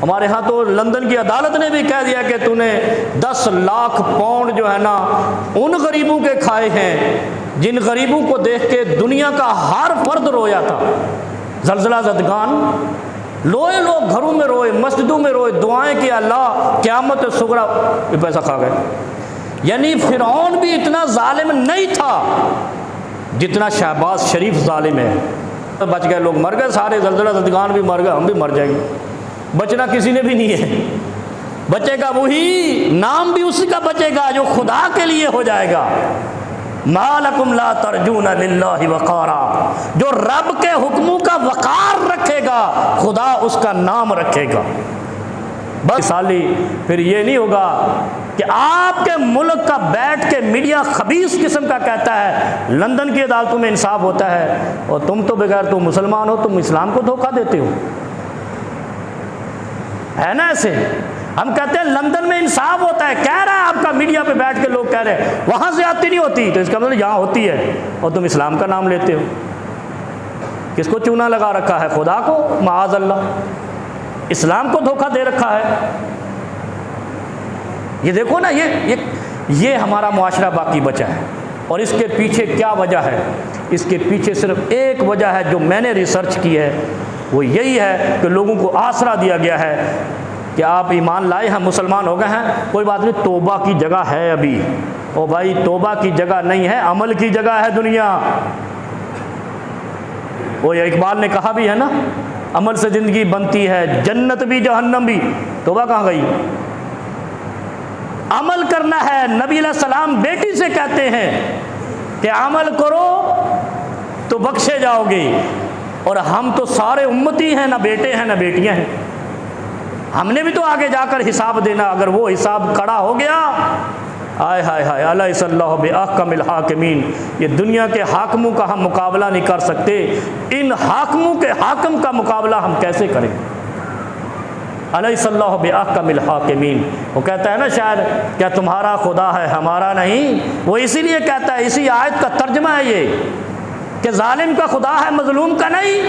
हमारे यहाँ तो लंदन की अदालत ने भी कह दिया कि तूने 10 लाख पाउंड जो है ना उन गरीबों के खाए हैं जिन गरीबों को देख के दुनिया का हर फर्द रोया था। ज़लज़ला ज़दगान लोए, लोग घरों में रोए, मस्जिदों में रोए, दुआएं कि अल्लाह क़यामत सुगरा, ये पैसा खा गए। यानी फ़िरौन भी इतना जालिम नहीं था जितना शहबाज शरीफ जालिम है। तो बच गए, लोग मर गए सारे, ज़लज़ला ज़दगान भी मर गए, हम भी मर जाएंगे, बचना किसी ने भी नहीं है। बचेगा वही, नाम भी उसी का बचेगा जो खुदा के लिए हो जाएगा। मालकुम ला तरजून लिल्लाहि वक़ारा, जो रब के हुक्मों का वक़ार रखेगा खुदा उसका नाम रखेगा। बस साली फिर ये नहीं होगा कि आपके मुल्क का बैठ के मीडिया खबीस किस्म का कहता है लंदन की अदालतों में इंसाफ होता है, और तुम तो बगैर तुम मुसलमान हो, तुम इस्लाम को धोखा देते हो, है ना। ऐसे हम कहते हैं लंदन में इंसाफ होता है, कह रहा है आपका मीडिया पे बैठ के लोग कह रहे हैं वहां से आती नहीं होती, तो इसका मतलब यहाँ होती है, और तुम इस्लाम का नाम लेते हो। किसको चूना लगा रखा है? खुदा को, माअज़ल्लाह, इस्लाम को धोखा दे रखा है। ये देखो ना, ये हमारा मुआशरा बाकी बचा है, और इसके पीछे क्या वजह है? इसके पीछे सिर्फ एक वजह है जो मैंने रिसर्च की है, वो यही है कि लोगों को आसरा दिया गया है कि आप ईमान लाए हैं, मुसलमान हो गए हैं, कोई बात नहीं, तौबा की जगह है अभी। ओ भाई, तौबा की जगह नहीं है, अमल की जगह है दुनिया। वो इकबाल ने कहा भी है ना, अमल से ज़िंदगी बनती है, जन्नत भी जहन्नम भी। तौबा कहाँ गई? अमल करना है। नबी अलैहिस्सलाम बेटी से कहते हैं कि अमल करो तो बख्शे जाओगे, और हम तो सारे उम्मती हैं, ना बेटे हैं ना बेटियां हैं, हमने भी तो आगे जाकर हिसाब देना। अगर वो हिसाब खड़ा हो गया, आय हाय हाय, अलैहिस्सल्लाहु बिअहकमिल हाकिमीन, ये दुनिया के हाकिमों का हम मुकाबला नहीं कर सकते, इन हाकिमों के हाकिम का मुकाबला हम कैसे करें? अलैहिस्सल्लाहु बिअहकमिल हाकिमीन। वो कहता है ना शायर, क्या तुम्हारा खुदा है हमारा नहीं? वो इसीलिए कहता है, इसी आयत का तर्जमा है ये कि जालिम का खुदा है, मजलूम का नहीं।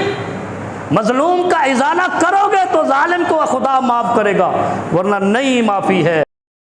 मजलूम का इजाला करोगे तो जालिम को खुदा माफ़ करेगा, वरना नहीं माफ़ी है।